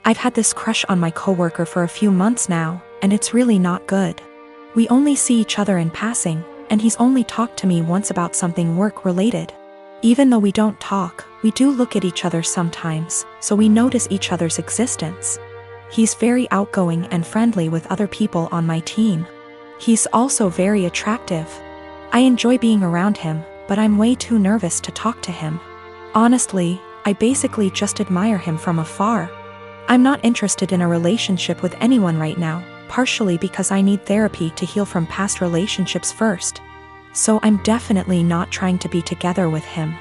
I've had this crush on my coworker for a few months now, and it's really not good. We only see each other in passing, and he's only talked to me once about something work-related. Even though we don't talk, we do look at each other sometimes, so we notice each other's existence. He's very outgoing and friendly with other people on my team. He's also very attractive. I enjoy being around him, but I'm way too nervous to talk to him. Honestly, I basically just admire him from afar. I'm not interested in a relationship with anyone right now, partially because I need therapy to heal from past relationships first. So I'm definitely not trying to be together with him.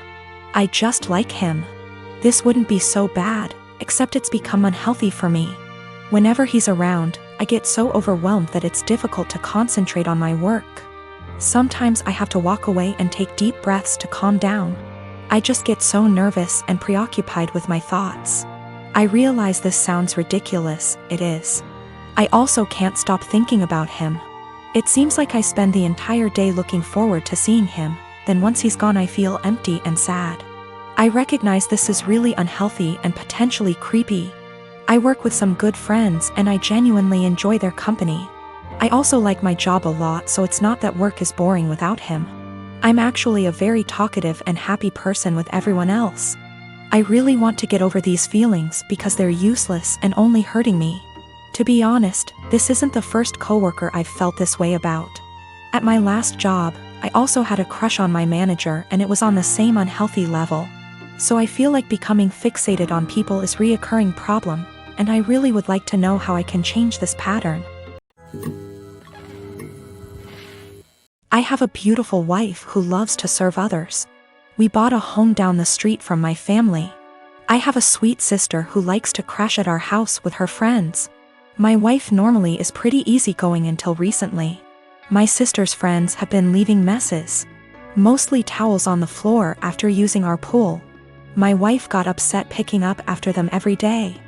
I just like him. This wouldn't be so bad, except it's become unhealthy for me. Whenever he's around, I get so overwhelmed that it's difficult to concentrate on my work. Sometimes I have to walk away and take deep breaths to calm down. I just get so nervous and preoccupied with my thoughts. I realize this sounds ridiculous, it is. I also can't stop thinking about him. It seems like I spend the entire day looking forward to seeing him, then once he's gone I feel empty and sad. I recognize this is really unhealthy and potentially creepy. I work with some good friends and I genuinely enjoy their company. I also like my job a lot, so it's not that work is boring without him. I'm actually a very talkative and happy person with everyone else. I really want to get over these feelings because they're useless and only hurting me. To be honest, this isn't the first coworker I've felt this way about. At my last job, I also had a crush on my manager and it was on the same unhealthy level. So I feel like becoming fixated on people is a reoccurring problem, and I really would like to know how I can change this pattern. I have a beautiful wife who loves to serve others. We bought a home down the street from my family. I have a sweet sister who likes to crash at our house with her friends. My wife normally is pretty easygoing until recently. My sister's friends have been leaving messes. Mostly towels on the floor after using our pool. My wife got upset picking up after them every day.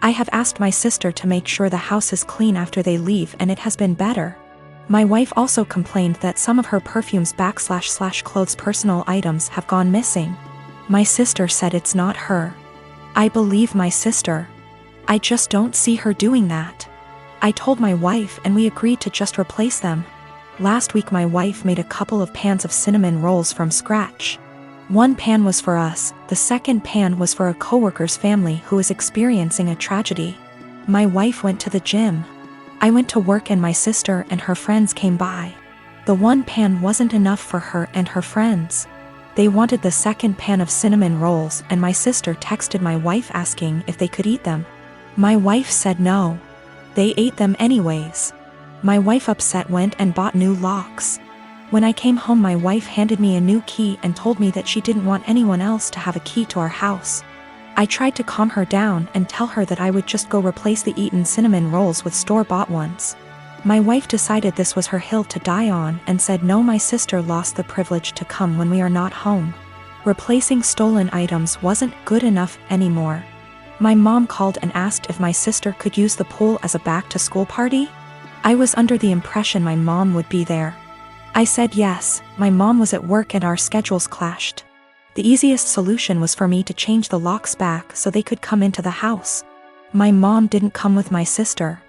I have asked my sister to make sure the house is clean after they leave and it has been better. My wife also complained that some of her perfumes / clothes personal items have gone missing. My sister said it's not her. I believe my sister. I just don't see her doing that. I told my wife and we agreed to just replace them. Last week my wife made a couple of pans of cinnamon rolls from scratch. One pan was for us, the second pan was for a coworker's family who is experiencing a tragedy. My wife went to the gym. I went to work and my sister and her friends came by. The one pan wasn't enough for her and her friends. They wanted the second pan of cinnamon rolls and my sister texted my wife asking if they could eat them. My wife said no. They ate them anyways. My wife upset went and bought new locks. When I came home my wife handed me a new key and told me that she didn't want anyone else to have a key to our house. I tried to calm her down and tell her that I would just go replace the eaten cinnamon rolls with store-bought ones. My wife decided this was her hill to die on and said no, my sister lost the privilege to come when we are not home. Replacing stolen items wasn't good enough anymore. My mom called and asked if my sister could use the pool as a back-to-school party. I was under the impression my mom would be there. I said yes, my mom was at work and our schedules clashed. The easiest solution was for me to change the locks back so they could come into the house. My mom didn't come with my sister.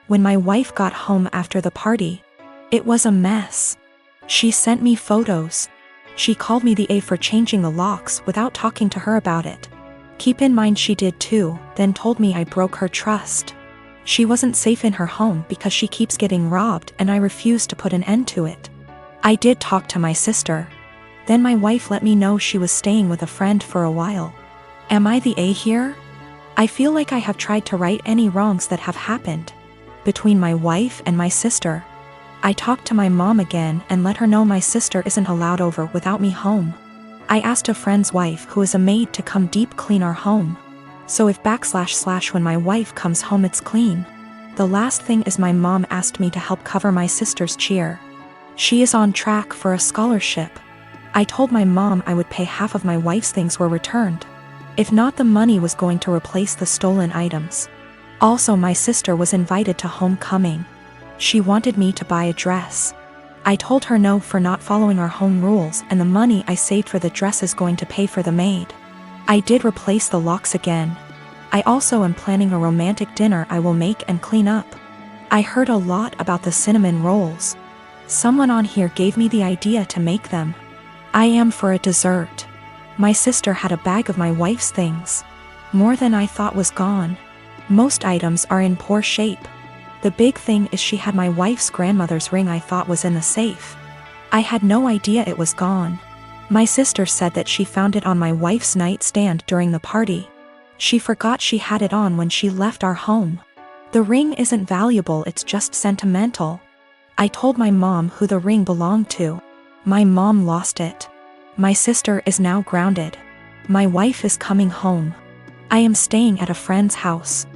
When my wife got home after the party, it was a mess. She sent me photos. She called me the A for changing the locks without talking to her about it. Keep in mind she did too, then told me I broke her trust. She wasn't safe in her home because she keeps getting robbed and I refused to put an end to it. I did talk to my sister. Then my wife let me know she was staying with a friend for a while. Am I the A here? I feel like I have tried to right any wrongs that have happened between my wife and my sister. I talked to my mom again and let her know my sister isn't allowed over without me home. I asked a friend's wife who is a maid to come deep clean our home. So if / when my wife comes home it's clean. The last thing is my mom asked me to help cover my sister's cheer. She is on track for a scholarship. I told my mom I would pay half of my wife's things were returned. If not, the money was going to replace the stolen items. Also, my sister was invited to homecoming. She wanted me to buy a dress. I told her no for not following our home rules, and the money I saved for the dress is going to pay for the maid. I did replace the locks again. I also am planning a romantic dinner I will make and clean up. I heard a lot about the cinnamon rolls. Someone on here gave me the idea to make them. I am for a dessert. My sister had a bag of my wife's things. More than I thought was gone. Most items are in poor shape. The big thing is she had my wife's grandmother's ring I thought was in the safe. I had no idea it was gone. My sister said that she found it on my wife's nightstand during the party. She forgot she had it on when she left our home. The ring isn't valuable, it's just sentimental. I told my mom who the ring belonged to. My mom lost it. My sister is now grounded. My wife is coming home. I am staying at a friend's house.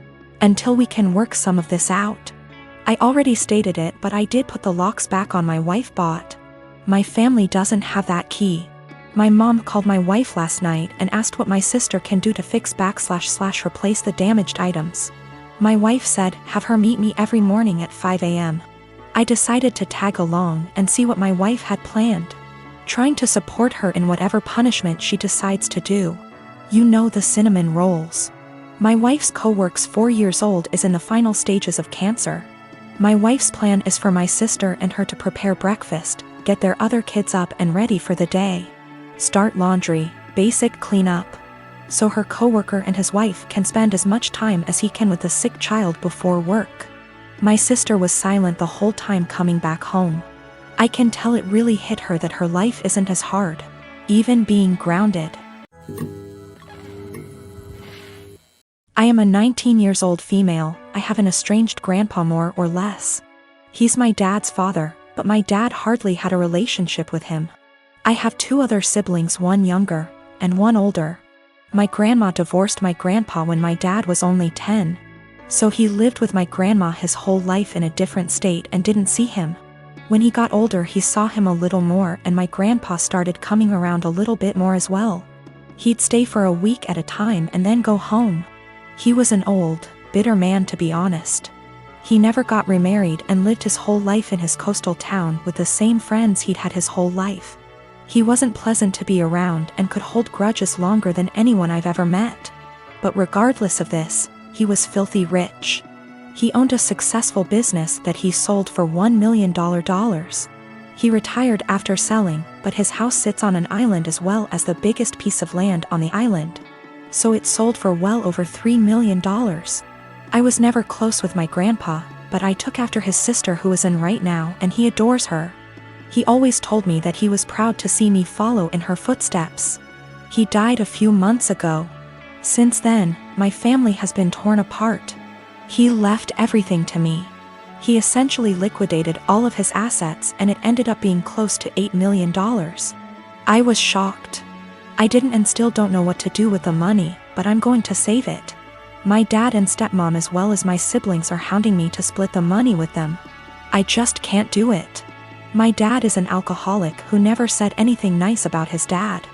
Until we can work some of this out. I already stated it, but I did put the locks back on my wife bought. My family doesn't have that key. My mom called my wife last night and asked what my sister can do to fix / replace the damaged items. My wife said, have her meet me every morning at 5 a.m. I decided to tag along and see what my wife had planned. Trying to support her in whatever punishment she decides to do. You know, the cinnamon rolls. My wife's co-worker's 4 years old is in the final stages of cancer. My wife's plan is for my sister and her to prepare breakfast, get their other kids up and ready for the day. Start laundry, basic cleanup. So her co-worker and his wife can spend as much time as he can with the sick child before work. My sister was silent the whole time coming back home. I can tell it really hit her that her life isn't as hard, even being grounded. I am a 19-year-old female. I have an estranged grandpa more or less. He's my dad's father, but my dad hardly had a relationship with him. I have 2 other siblings, one younger and one older. My grandma divorced my grandpa when my dad was only 10. So he lived with my grandma his whole life in a different state and didn't see him. When he got older he saw him a little more and my grandpa started coming around a little bit more as well. He'd stay for a week at a time and then go home. He was an old, bitter man, to be honest. He never got remarried and lived his whole life in his coastal town with the same friends he'd had his whole life. He wasn't pleasant to be around and could hold grudges longer than anyone I've ever met. But regardless of this, he was filthy rich. He owned a successful business that he sold for $1 million. He retired after selling, but his house sits on an island as well as the biggest piece of land on the island. So it sold for well over $3 million. I was never close with my grandpa, but I took after his sister who is in right now and he adores her. He always told me that he was proud to see me follow in her footsteps. He died a few months ago. Since then, my family has been torn apart. He left everything to me. He essentially liquidated all of his assets and it ended up being close to $8 million. I was shocked. I didn't and still don't know what to do with the money, but I'm going to save it. My dad and stepmom as well as my siblings are hounding me to split the money with them. I just can't do it. My dad is an alcoholic who never said anything nice about his dad.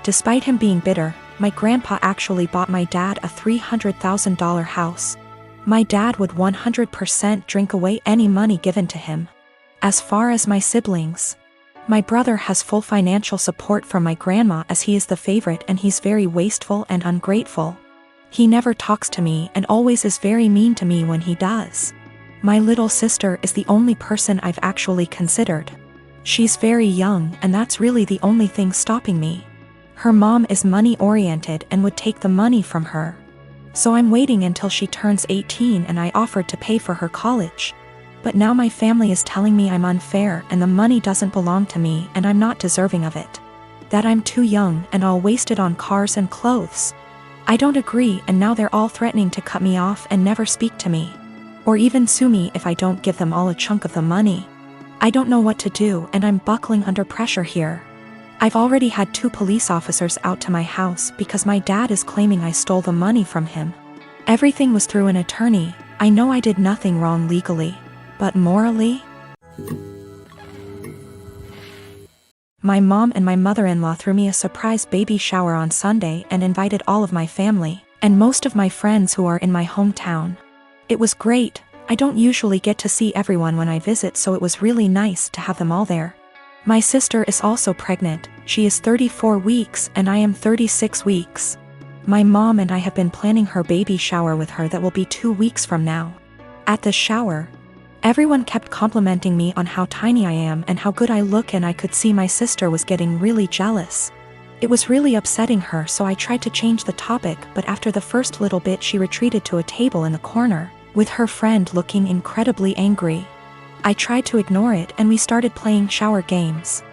Despite him being bitter, my grandpa actually bought my dad a $300,000 house. My dad would 100% drink away any money given to him. As far as my siblings, my brother has full financial support from my grandma as he is the favorite and he's very wasteful and ungrateful. He never talks to me and always is very mean to me when he does. My little sister is the only person I've actually considered. She's very young and that's really the only thing stopping me. Her mom is money-oriented and would take the money from her. So I'm waiting until she turns 18 and I offered to pay for her college. But now my family is telling me I'm unfair and the money doesn't belong to me and I'm not deserving of it. That I'm too young and I'll waste it on cars and clothes. I don't agree and now they're all threatening to cut me off and never speak to me. Or even sue me if I don't give them all a chunk of the money. I don't know what to do and I'm buckling under pressure here. I've already had 2 police officers out to my house because my dad is claiming I stole the money from him. Everything was through an attorney. I know I did nothing wrong legally. But morally? My mom and my mother-in-law threw me a surprise baby shower on Sunday and invited all of my family, and most of my friends who are in my hometown. It was great. I don't usually get to see everyone when I visit, so it was really nice to have them all there. My sister is also pregnant. She is 34 weeks and I am 36 weeks. My mom and I have been planning her baby shower with her that will be 2 weeks from now. At the shower, everyone kept complimenting me on how tiny I am and how good I look, and I could see my sister was getting really jealous. It was really upsetting her, so I tried to change the topic, but after the first little bit she retreated to a table in the corner, with her friend looking incredibly angry. I tried to ignore it and we started playing shower games.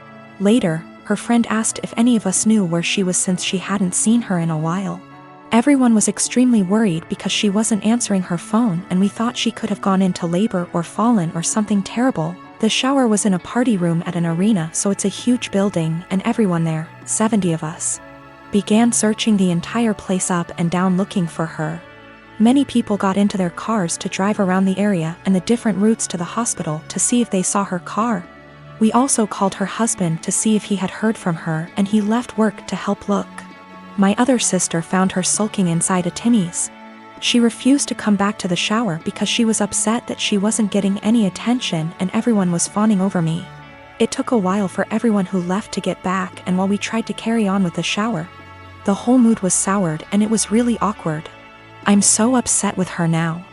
Later, her friend asked if any of us knew where she was since she hadn't seen her in a while. Everyone was extremely worried because she wasn't answering her phone, and we thought she could have gone into labor or fallen or something terrible. The shower was in a party room at an arena, so it's a huge building, and everyone there, 70 of us, began searching the entire place up and down looking for her. Many people got into their cars to drive around the area and the different routes to the hospital to see if they saw her car. We also called her husband to see if he had heard from her, and he left work to help look. My other sister found her sulking inside a Timmy's. She refused to come back to the shower because she was upset that she wasn't getting any attention and everyone was fawning over me. It took a while for everyone who left to get back, and while we tried to carry on with the shower, the whole mood was soured and it was really awkward. I'm so upset with her now.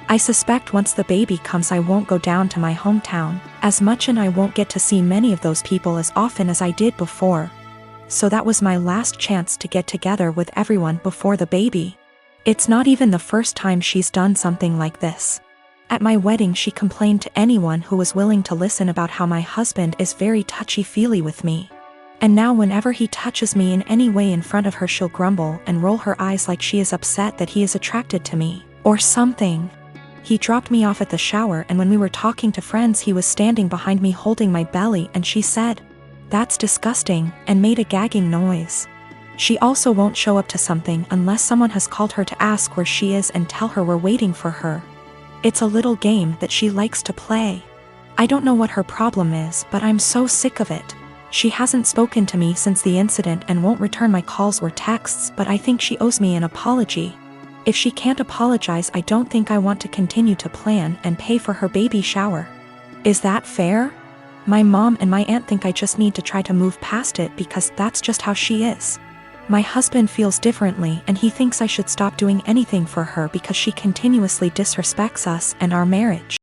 I suspect once the baby comes I won't go down to my hometown as much, and I won't get to see many of those people as often as I did before. So that was my last chance to get together with everyone before the baby. It's not even the first time she's done something like this. At my wedding she complained to anyone who was willing to listen about how my husband is very touchy-feely with me. And now whenever he touches me in any way in front of her she'll grumble and roll her eyes like she is upset that he is attracted to me, or something. He dropped me off at the shower, and when we were talking to friends he was standing behind me holding my belly, and she said, "That's disgusting," and made a gagging noise. She also won't show up to something unless someone has called her to ask where she is and tell her we're waiting for her. It's a little game that she likes to play. I don't know what her problem is, but I'm so sick of it. She hasn't spoken to me since the incident and won't return my calls or texts, but I think she owes me an apology. If she can't apologize, I don't think I want to continue to plan and pay for her baby shower. Is that fair? My mom and my aunt think I just need to try to move past it because that's just how she is. My husband feels differently, and he thinks I should stop doing anything for her because she continuously disrespects us and our marriage.